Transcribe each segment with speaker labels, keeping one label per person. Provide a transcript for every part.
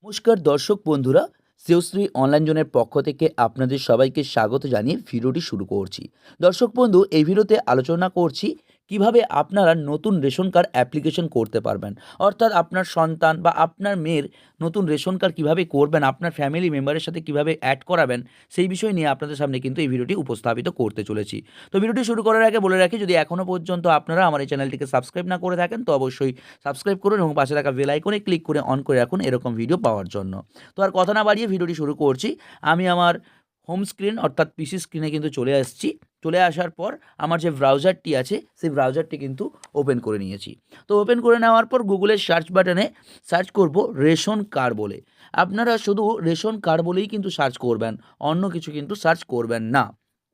Speaker 1: নমস্কার দর্শক বন্ধুরা, শ্রেয়শ্রী অনলাইন জোনের পক্ষ থেকে আপনাদের সবাইকে স্বাগত জানিয়ে ভিডিওটি শুরু করছি। দর্শক বন্ধু, এই ভিডিওতে আলোচনা করছি কিভাবে আপনারা নতুন রেশন কার্ড অ্যাপ্লিকেশন করতে পারবেন। অর্থাৎ আপনার সন্তান বা আপনার মেয়ের নতুন রেশন কার্ড কীভাবে করবেন, আপনার ফ্যামিলি মেম্বারের সাথে কিভাবে অ্যাড করাবেন, সেই বিষয় নিয়ে আপনাদের সামনে কিন্তু এই ভিডিওটি উপস্থাপিত করতে চলেছি। তো ভিডিওটি শুরু করার আগে বলে রাখি, যদি এখনও পর্যন্ত আপনারা আমার এই চ্যানেলটিকে সাবস্ক্রাইব না করে থাকেন তো অবশ্যই সাবস্ক্রাইব করুন এবং পাশে থাকা বেল আইকনে ক্লিক করে অন করে রাখুন এরকম ভিডিও পাওয়ার জন্য। তো আর কথা না বাড়িয়ে ভিডিওটি শুরু করছি। আমি আমার হোম স্ক্রিন অর্থাৎ পিসি স্ক্রিনে কিন্তু চলে আসছি। চলে আসার পর আমার যে ব্রাউজারটি আছে সেই ব্রাউজারটি কিন্তু ওপেন করে নিয়েছি। তো ওপেন করে নেওয়ার পর গুগলের সার্চ বাটনে সার্চ করব রেশন কার্ড বলে। আপনারা শুধু রেশন কার্ড বলেই কিন্তু সার্চ করবেন, অন্য কিছু কিন্তু সার্চ করবেন না।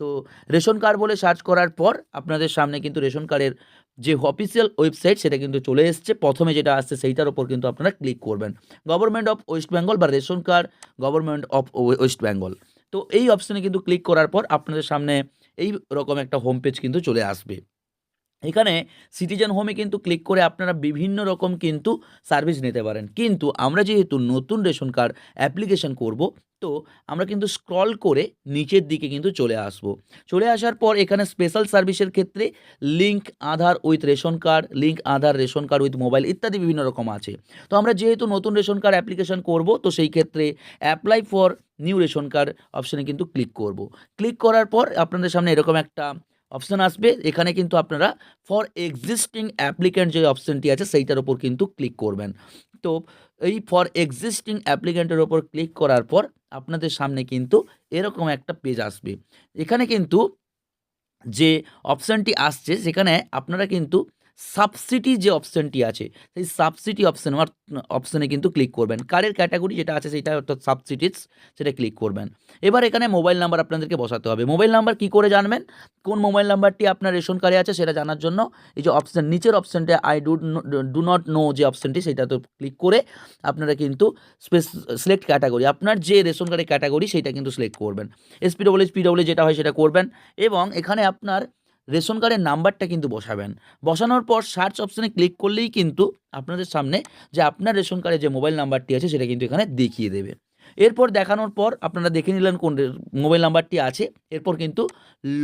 Speaker 1: তো রেশন কার্ড বলে সার্চ করার পর আপনাদের সামনে কিন্তু রেশন কার্ডের যে অফিসিয়াল ওয়েবসাইট সেটা কিন্তু চলে এসছে। প্রথমে যেটা আসছে সেইটার ওপর কিন্তু আপনারা ক্লিক করবেন, গভর্নমেন্ট অফ ওয়েস্ট বেঙ্গল বা ration card government of West Bengal. তো এই অপশানে কিন্তু ক্লিক করার পর আপনাদের সামনে এই রকম একটা হোম পেজ কিন্তু চলে আসবে। এখানে সিটিজেন হোমে কিন্তু ক্লিক করে আপনারা বিভিন্ন রকম কিন্তু সার্ভিস নিতে পারেন, কিন্তু আমরা যেহেতু নতুন রেশন কার্ড অ্যাপ্লিকেশন করব, তো আমরা কিন্তু স্ক্রল করে নিচের দিকে কিন্তু চলে আসব। চলে আসার পর এখানে স্পেশাল সার্ভিসের ক্ষেত্রে link Aadhaar with ration card, link Aadhaar ration card with mobile ইত্যাদি বিভিন্ন রকম আছে। তো আমরা যেহেতু নতুন রেশন কার্ড অ্যাপ্লিকেশন করব, তো সেই ক্ষেত্রে apply for new ration card অপশানে কিন্তু ক্লিক করব। ক্লিক করার পর আপনাদের সামনে এরকম একটা অপশান আসবে। এখানে কিন্তু আপনারা ফর এক্সিস্টিং অ্যাপ্লিক্যান্ট যে অপশানটি আছে সেইটার ওপর কিন্তু ক্লিক করবেন। তো এই ফর এক্সিস্টিং অ্যাপ্লিক্যান্টের ওপর ক্লিক করার পর আপনাদের সামনে কিন্তু এরকম একটা পেজ আসবে। এখানে কিন্তু যে অপশানটি আসছে সেখানে আপনারা কিন্তু সাবসিডি যে অপশানটি আছে সেই সাবসিডি অপশানে কিন্তু ক্লিক করবেন। কার্ডের ক্যাটাগরি যেটা আছে সেটা অর্থাৎ সাবসিডিজ, সেটা ক্লিক করবেন। এবার এখানে মোবাইল নাম্বার আপনাদেরকে বসাতে হবে। মোবাইল নাম্বার কী করে জানবেন, কোন মোবাইল নাম্বারটি আপনার রেশন কার্ডে আছে সেটা জানার জন্য এই যে অপশান নিচের অপশানটা আই ডু নট নো যে অপশানটি সেটাতে ক্লিক করে আপনারা কিন্তু সিলেক্ট ক্যাটাগরি, আপনার যে রেশন কার্ডের ক্যাটাগরি সেটা কিন্তু সিলেক্ট করবেন। এসপিডব্লিউএস পিডব্লিউ যেটা হয় সেটা করবেন এবং এখানে আপনার রেশন কার্ডের নাম্বারটা কিন্তু বসাবেন। বসানোর পর সার্চ অপশানে ক্লিক করলেই কিন্তু আপনাদের সামনে যে আপনার রেশন কার্ডে যে মোবাইল নাম্বারটি আছে সেটা কিন্তু এখানে দেখিয়ে দেবে। এরপর দেখানোর পর আপনারা দেখে নিলেন কোন মোবাইল নাম্বারটি আছে। এরপর কিন্তু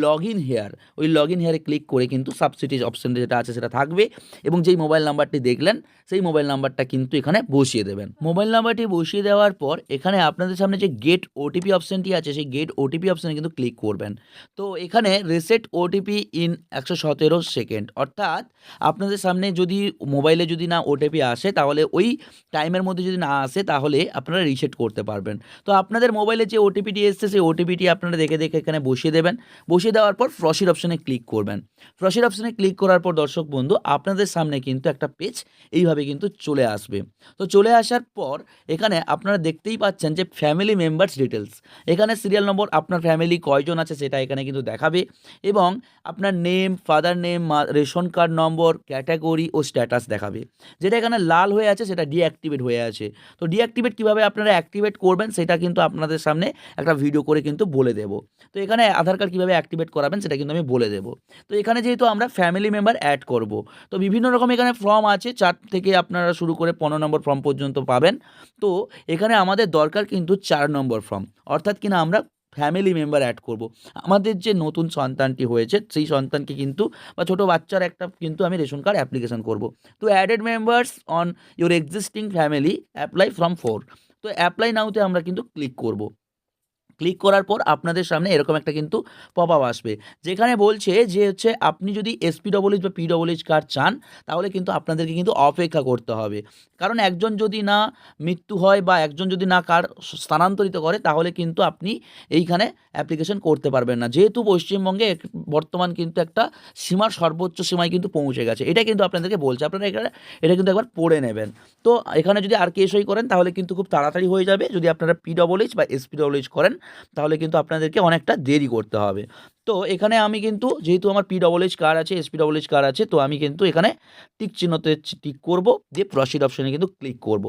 Speaker 1: লগ ইন হেয়ার, ওই লগ ইন হেয়ারে ক্লিক করে কিন্তু সাবসিডিজ অপশান যেটা আছে সেটা থাকবে এবং যেই মোবাইল নাম্বারটি দেখলেন সেই মোবাইল নাম্বারটা কিন্তু এখানে বসিয়ে দেবেন। মোবাইল নাম্বারটি বসিয়ে দেওয়ার পর এখানে আপনাদের সামনে যে গেট ওটিপি অপশানটি আছে সেই গেট ওটিপি অপশানে কিন্তু ক্লিক করবেন। তো এখানে রিসেট ওটিপি ইন 117 সেকেন্ড, অর্থাৎ আপনাদের সামনে যদি মোবাইলে যদি না ওটিপি আসে তাহলে ওই টাইমের মধ্যে যদি না আসে তাহলে আপনারা রিসেট করতে পারবেন। তো আপনাদের মোবাইলে যে ওটিপিটি এসছে সেই ওটিপিটি আপনারা দেখে দেখে এখানে বসিয়ে দেবেন। বসিয়ে দেওয়ার পর প্রসিড অপশানে ক্লিক করবেন। প্রসিড অপশানে ক্লিক করার পর দর্শক বন্ধু আপনাদের সামনে কিন্তু একটা পেজ এইভাবে কিন্তু চলে আসবে। তো চলে আসার পর এখানে আপনারা দেখতেই পাচ্ছেন যে ফ্যামিলি মেম্বার্স ডিটেলস, এখানে সিরিয়াল নম্বর আপনার ফ্যামিলি কয়জন আছে সেটা এখানে কিন্তু দেখাবে এবং আপনার name, father name, ration card number, category ও স্ট্যাটাস দেখাবে। যেটা এখানে লাল হয়ে আছে সেটা ডিঅ্যাক্টিভেট হয়ে আছে। তো ডিঅ্যাক্টিভেট কীভাবে আপনারা অ্যাক্টিভেট করবেন সেটা কিন্তু আপনাদের সামনে একটা ভিডিও করে কিন্তু বলে দেবো। তো এখানে আধার কার্ড কীভাবে অ্যাক্টিভেট করাবেন সেটা কিন্তু আমি বলে দেবো। তো এখানে যেহেতু আমরা ফ্যামিলি মেম্বার অ্যাড করব, তো বিভিন্ন রকম এখানে ফর্ম আছে, 4 থেকে আপনারা শুরু করে 15 নম্বর ফর্ম পর্যন্ত পাবেন। তো এখানে আমাদের দরকার কিন্তু 4 নম্বর ফর্ম, অর্থাৎ কিনা আমরা ফ্যামিলি মেম্বার অ্যাড করব। আমাদের যে নতুন সন্তানটি হয়েছে সেই সন্তানকে কিন্তু বা ছোটো বাচ্চার একটা কিন্তু আমি রেশন কার্ড অ্যাপ্লিকেশন করব। তো added members on your existing family apply from 4, তো অ্যাপ্লাই নাওতে আমরা কিন্তু ক্লিক করব। ক্লিক করার পর আপনাদের সামনে এরকম একটা কিন্তু পপ আপ আসবে, যেখানে বলছে যে হচ্ছে আপনি যদি এসপিডব্লিউএইচ বা পিডব্লিউএইচ কার্ড চান তাহলে কিন্তু আপনাদেরকে কিন্তু অপেক্ষা করতে হবে। কারণ একজন যদি না মৃত্যু হয় বা একজন যদি না কার্ড স্থানান্তরিত করে তাহলে কিন্তু আপনি এইখানে অ্যাপ্লিকেশন করতে পারবেন না, যেহেতু পশ্চিমবঙ্গে বর্তমান কিন্তু একটা সীমার সর্বোচ্চ সীমায় কিন্তু পৌঁছে গেছে। এটা কিন্তু আপনাদেরকে বলছে, আপনারা এটা কিন্তু একবার পড়ে নেবেন। তো এখানে যদি আর কে সই করেন তাহলে কিন্তু খুব তাড়াতাড়ি হয়ে যাবে। যদি আপনারা পিডব্লিউএইচ বা এসপিডব্লিউএইচ করেন তাহলে কিন্তু আপনাদেরকে অনেকটা দেরি করতে হবে। তো এখানে আমি কিন্তু যেহেতু আমার পিডব্লিউএইচ কার্ড আছে, এসপিডব্লিউএইচ কার্ড আছে, তো আমি কিন্তু এখানে টিক চিহ্নতে টিক করব, দিয়ে প্রসিড অপশানে কিন্তু ক্লিক করব।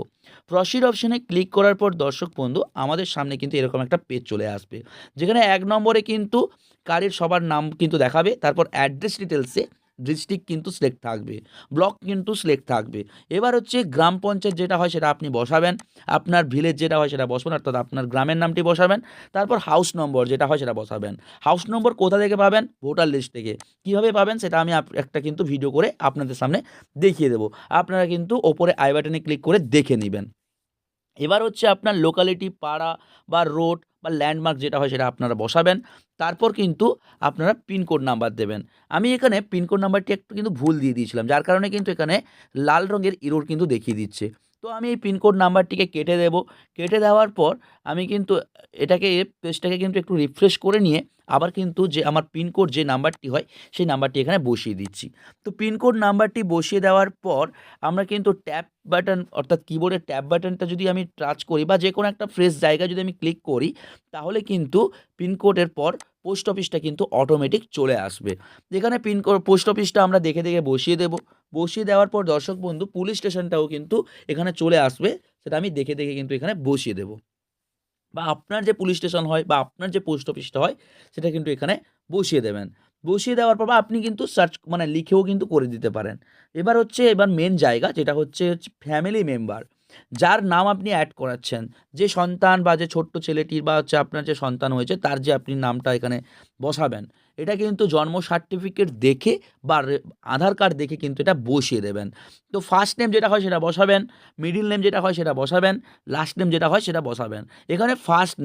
Speaker 1: প্রসিড অপশানে ক্লিক করার পর দর্শক বন্ধু আমাদের সামনে কিন্তু এরকম একটা পেজ চলে আসবে, যেখানে 1 নম্বরে কিন্তু কার্ডের সবার নাম কিন্তু দেখাবে। তারপর অ্যাড্রেস ডিটেলসে ডিস্ট্রিক্ট কিন্তু সিলেক্ট থাকবে, ব্লক কিন্তু সিলেক্ট থাকবে। এবার হচ্ছে গ্রাম পঞ্চায়েত যেটা হয় সেটা আপনি বসাবেন, আপনার ভিলেজ যেটা হয় সেটা বসাবেন, অর্থাৎ আপনার গ্রামের নামটি বসাবেন। তারপর হাউস নম্বর যেটা হয় সেটা বসাবেন। হাউস নম্বর কোথা থেকে পাবেন? ভোটার লিস্ট থেকে। কীভাবে পাবেন সেটা আমি একটা কিন্তু ভিডিও করে আপনাদের সামনে দেখিয়ে দেবো, আপনারা কিন্তু ওপরে আই বাটনে ক্লিক করে দেখে নেবেন। এবার হচ্ছে আপনার লোকালিটি, পাড়া বা রোড বা ল্যান্ডমার্ক যেটা হয় সেটা আপনারা বসাবেন। তারপর কিন্তু আপনারা পিনকোড নাম্বার দেবেন। আমি এখানে পিনকোড নাম্বারটি একটু কিন্তু ভুল দিয়ে দিয়েছিলাম, যার কারণে কিন্তু এখানে লাল রঙের ইরোর কিন্তু দেখিয়ে দিচ্ছে। তো আমি এই পিনকোড নাম্বারটিকে কেটে দেব। কেটে দেওয়ার পর আমি কিন্তু এটাকে পেজটাকে কিন্তু একটু রিফ্রেশ করে নিয়ে আবার কিন্তু যে আমার পিনকোড যে নাম্বারটি হয় সেই নাম্বারটি এখানে বসিয়ে দিচ্ছি। তো পিনকোড নাম্বারটি বসিয়ে দেওয়ার পর আমরা কিন্তু ট্যাপ বাটন, অর্থাৎ কিবোর্ডের ট্যাব বাটনটা যদি আমি টাচ করি বা যে কোনো একটা ফ্রেশ জায়গায় যদি আমি ক্লিক করি, তাহলে কিন্তু পিনকোডের পর পোস্ট অফিসটা কিন্তু অটোমেটিক চলে আসবে। যেখানে পিনকোড পোস্ট অফিসটা আমরা দেখে দেখে বসিয়ে দেব। বসিয়ে দেওয়ার পর দর্শক বন্ধু পুলিশ স্টেশনটাও কিন্তু এখানে চলে আসবে, সেটা আমি দেখে দেখে কিন্তু এখানে বসিয়ে দেব। বা আপনার যে পুলিশ স্টেশন হয় বা আপনার যে পোস্ট অফিসটা হয় সেটা কিন্তু এখানে বসিয়ে দেবেন। বসিয়ে দেওয়ার পর বা আপনি কিন্তু সার্চ মানে লিখেও কিন্তু করে দিতে পারেন। এবার মেন জায়গা যেটা হচ্ছে ফ্যামিলি মেম্বার, যার নাম আপনি অ্যাড করাচ্ছেন, যে সন্তান বা যে ছোট্ট ছেলেটির বা হচ্ছে আপনার যে সন্তান হয়েছে তার যে আপনি নামটা এখানে বসাবেন, এটা কিন্তু জন্ম সার্টিফিকেট দেখে বা আধার কার্ড দেখে কিন্তু এটা বসিয়ে দেবেন। তো ফার্স্ট নেম যেটা হয় সেটা বসাবেন, মিডল নেম যেটা হয় সেটা বসাবেন, লাস্ট নেম যেটা হয় সেটা বসাবেন। এখানে ফার্স্ট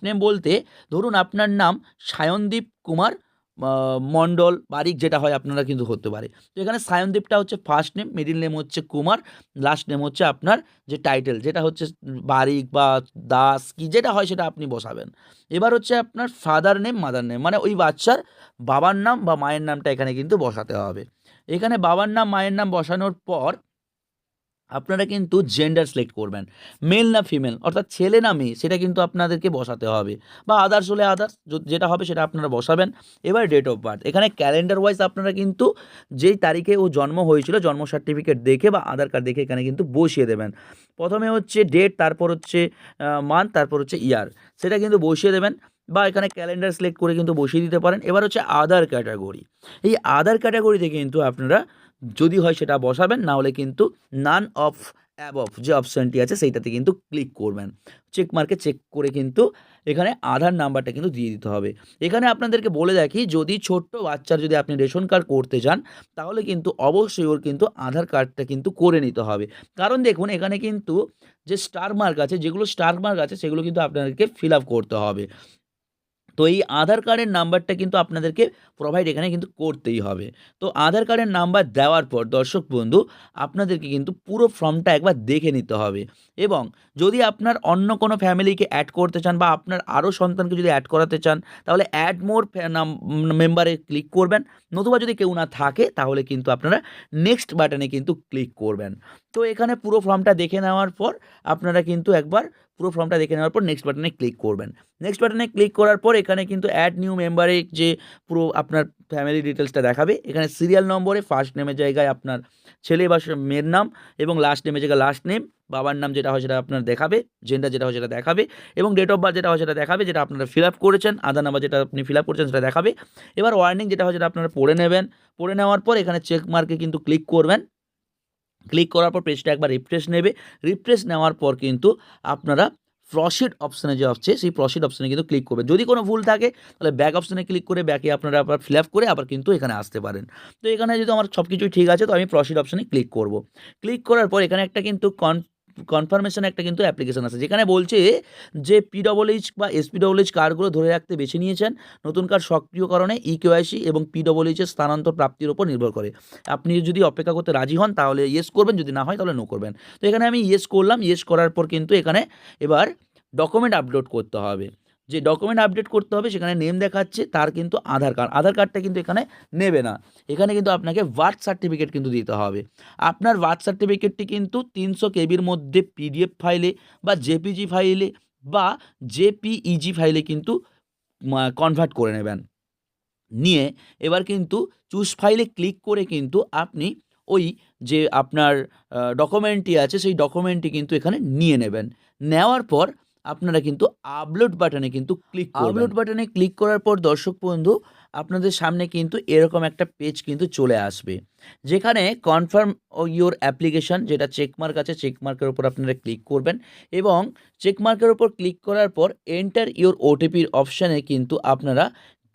Speaker 1: নেম বলতে ধরুন আপনার নাম সায়নদীপ কুমার মণ্ডল বারিক যেটা হয় আপনারা কিন্তু হতে পারে। তো এখানে সায়নদীপটা হচ্ছে ফার্স্ট নেম, মিডল নেম হচ্ছে কুমার, লাস্ট নেম হচ্ছে আপনার যে টাইটেল যেটা হচ্ছে বারিক বা দাস কি যেটা হয় সেটা আপনি বসাবেন। এবার হচ্ছে আপনার ফাদার নেম, মাদার নেম, মানে ওই বাচ্চার বাবার নাম বা মায়ের নামটা এখানে কিন্তু বসাতে হবে। এখানে বাবার নাম মায়ের নাম বসানোর পর আপনারা কিন্তু জেন্ডার সিলেক্ট করবেন, মেল না ফিমেল, অর্থাৎ ছেলে না মেয়ে সেটা কিন্তু আপনাদেরকে বসাতে হবে, বা আদার্স হলে আদার্স যেটা হবে সেটা আপনারা বসাবেন। এবার ডেট অফ বার্থ, এখানে ক্যালেন্ডার ওয়াইজ আপনারা কিন্তু যেই তারিখে ও জন্ম হয়েছিল জন্ম সার্টিফিকেট দেখে বা আধার কার্ড দেখে এখানে কিন্তু বসিয়ে দেবেন। প্রথমে হচ্ছে ডেট, তারপর হচ্ছে মান্থ, তারপর হচ্ছে ইয়ার, সেটা কিন্তু বসিয়ে দেবেন, বা এখানে ক্যালেন্ডার সিলেক্ট করে কিন্তু বসিয়ে দিতে পারেন। এবার হচ্ছে আদার ক্যাটাগরি, এই আদার ক্যাটাগরিতে কিন্তু আপনারা যদি হয় সেটা বসাবেন, না হলে কিন্তু নান অফ অ্যাবভ যে অপশানটি আছে সেইটাতে কিন্তু ক্লিক করবেন। চেক মার্কে চেক করে কিন্তু এখানে আধার নাম্বারটা কিন্তু দিয়ে দিতে হবে। এখানে আপনাদেরকে বলে রাখি, যদি ছোট্ট বাচ্চার যদি আপনি রেশন কার্ড করতে চান তাহলে কিন্তু অবশ্যই ওর কিন্তু আধার কার্ডটা কিন্তু করে নিতে হবে। কারণ দেখুন এখানে কিন্তু যে স্টার মার্ক আছে, যেগুলো স্টার মার্ক আছে সেগুলো কিন্তু আপনাদেরকে ফিল আপ করতে হবে। তো এই আধার কার্ডের নাম্বারটা কিন্তু আপনাদেরকে প্রোভাইড এখানে কিন্তু করতেই হবে। তো আধার কার্ডের নাম্বার দেওয়ার পর দর্শক বন্ধু আপনাদেরকে কিন্তু পুরো ফর্মটা একবার দেখে নিতে হবে, এবং যদি আপনার অন্য কোনো ফ্যামিলিকে অ্যাড করতে চান বা আপনার আরও সন্তানকে যদি অ্যাড করাতে চান তাহলে অ্যাড মোর মেম্বারে ক্লিক করবেন, নতুবা যদি কেউ না থাকে তাহলে কিন্তু আপনারা নেক্সট বাটনে কিন্তু ক্লিক করবেন। তো এখানে পুরো ফর্মটা দেখে নেওয়ার পর আপনারা কিন্তু একবার পুরো ফর্মটা দেখে নেওয়ার পর নেক্সট বাটনে ক্লিক করবেন। নেক্সট বাটনে ক্লিক করার পর এখানে কিন্তু অ্যাড নিউ মেম্বারে যে পুরো আপনার ফ্যামিলি ডিটেলসটা দেখাবে। এখানে সিরিয়াল নম্বরে ফার্স্ট নেমের জায়গায় আপনার ছেলে বা মেয়ের নাম, এবং লাস্ট নেমের জায়গায় লাস্ট নেম, বাবার নাম যেটা হয় সেটা আপনার দেখাবে, জেন্ডার যেটা হয় সেটা দেখাবে, এবং ডেট অফ বার্থ যেটা হয় সেটা দেখাবে, যেটা আপনারা ফিল আপ করেছেন, আধার নাম্বার যেটা আপনি ফিল আপ করেছেন সেটা দেখাবে। এবার ওয়ার্নিং যেটা হয় সেটা আপনারা পড়ে নেবেন। পড়ে নেওয়ার পর এখানে চেক মার্কে কিন্তু ক্লিক করবেন। ক্লিক করার পর পেজটা একবার রিফ্রেশ নেবে। রিফ্রেশ নেওয়ার পর কিন্তু আপনারা প্রসিড অপশানে যে আছে সেই প্রসিড অপশানে কিন্তু ক্লিক করবেন। যদি কোনো ভুল থাকে তাহলে ব্যাক অপশানে ক্লিক করে ব্যাকে আপনারা আবার ফিল আপ করে আবার কিন্তু এখানে আসতে পারেন। তো এখানে যেহেতু আমার সব কিছুই ঠিক আছে তো আমি প্রসিড অপশানে ক্লিক করব। ক্লিক করার পর এখানে একটা কিন্তু কনফার্মেশন একটা কিন্তু অ্যাপ্লিকেশন আছে, যেখানে বলছে যে পিডব্লিউএইচ বা এসপিডব্লিউএইচ কার্ডগুলো ধরে রাখতে বেছে নিয়েছেন। নতুন কার্ড সক্রিয়করণে ইকেওয়াইসি এবং পিডব্লিউএইচের স্থানান্তর প্রাপ্তির উপর নির্ভর করে। আপনি যদি অপেক্ষা করতে রাজি হন তাহলে ইয়েস করবেন, যদি না হয় তাহলে নো করবেন। তো এখানে আমি ইয়েস করলাম। ইয়েস করার পর কিন্তু এখানে এবার ডকুমেন্ট আপলোড করতে হবে। যে ডকুমেন্ট আপডেট করতে হবে সেখানে নেম দেখাচ্ছে, তার কিন্তু আধার কার্ডটা কিন্তু এখানে নেবে না। এখানে কিন্তু আপনাকে বার্থ সার্টিফিকেট কিন্তু দিতে হবে। আপনার বার্থ সার্টিফিকেটটি কিন্তু 300 কেবির মধ্যে পিডিএফ ফাইলে বা জেপিজি ফাইলে বা জেপিইজি ফাইলে কিন্তু কনভার্ট করে নেবেন। নিয়ে এবার কিন্তু চুজ ফাইলে ক্লিক করে কিন্তু আপনি ওই যে আপনার ডকুমেন্টটি আছে সেই ডকুমেন্টটি কিন্তু এখানে নিয়ে নেবেন। নেওয়ার পর আপনারা কিন্তু আপলোড বাটনে কিন্তু ক্লিক করবেন। আপলোড বাটনে ক্লিক করার পর দর্শক বন্ধু আপনাদের সামনে কিন্তু এরকম একটা পেজ কিন্তু চলে আসবে, যেখানে কনফার্ম ইওর অ্যাপ্লিকেশন যেটা চেকমার্ক আছে, চেকমার্কের উপর আপনারা ক্লিক করবেন এবং চেকমার্কের উপর ক্লিক করার পর এন্টার ইওর ওটিপির অপশানে কিন্তু আপনারা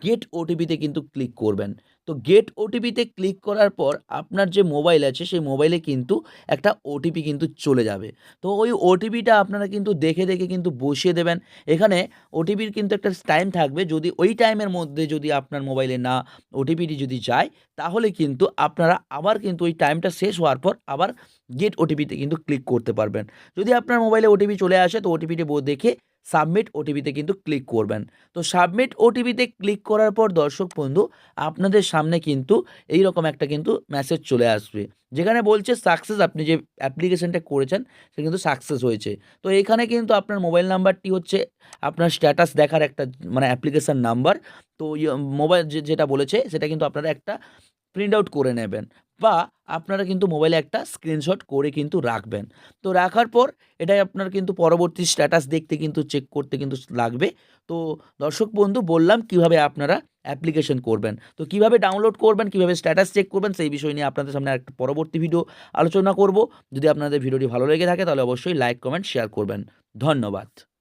Speaker 1: গেট ওটিপিতে কিন্তু ক্লিক করবেন। তো গেট ওটিপিতে ক্লিক করার পর আপনার যে মোবাইল আছে সেই মোবাইলে কিন্তু একটা ওটিপি কিন্তু চলে যাবে। তো ওই ওটিপিটা আপনারা কিন্তু দেখে দেখে কিন্তু বসিয়ে দেবেন। এখানে ওটিপির কিন্তু একটা টাইম থাকবে, যদি ওই টাইমের মধ্যে যদি আপনার মোবাইলে না ওটিপিটি যদি যায়, তাহলে কিন্তু আপনারা আবার কিন্তু ওই টাইমটা শেষ হওয়ার পর আবার গেট ওটিপিতে কিন্তু ক্লিক করতে পারবেন। যদি আপনার মোবাইলে ওটিপি চলে আসে তো ওটিপিটি দেখে সাবমিট ওটিপিতে কিন্তু ক্লিক করবেন। তো সাবমিট ওটিপিতে ক্লিক করার পর দর্শক বন্ধু আপনাদের সামনে কিন্তু এইরকম একটা কিন্তু মেসেজ চলে আসবে, যেখানে বলছে সাকসেস, আপনি যে অ্যাপ্লিকেশনটা করেছেন সেটা কিন্তু সাকসেস হয়েছে। তো এইখানে কিন্তু আপনার মোবাইল নাম্বারটি হচ্ছে আপনার স্ট্যাটাস দেখার একটা মানে অ্যাপ্লিকেশন নাম্বার। তো মোবাইল যেটা বলেছে সেটা কিন্তু আপনারা একটা প্রিন্ট আউট করে নেবেন বা আপনারা কিন্তু মোবাইলে একটা স্ক্রিনশট করে কিন্তু রাখবেন। তো রাখার পর এটাই আপনার কিন্তু পরবর্তী স্ট্যাটাস দেখতে কিন্তু চেক করতে কিন্তু লাগবে। তো দর্শক বন্ধু বললাম কিভাবে আপনারা অ্যাপ্লিকেশন করবেন। তো কিভাবে ডাউনলোড করবেন, কিভাবে স্ট্যাটাস চেক করবেন সেই বিষয় নিয়ে আপনাদের সামনে একটা পরবর্তী ভিডিও আলোচনা করব। যদি আপনাদের ভিডিওটি ভালো লেগে থাকে তাহলে অবশ্যই লাইক, কমেন্ট, শেয়ার করবেন। ধন্যবাদ।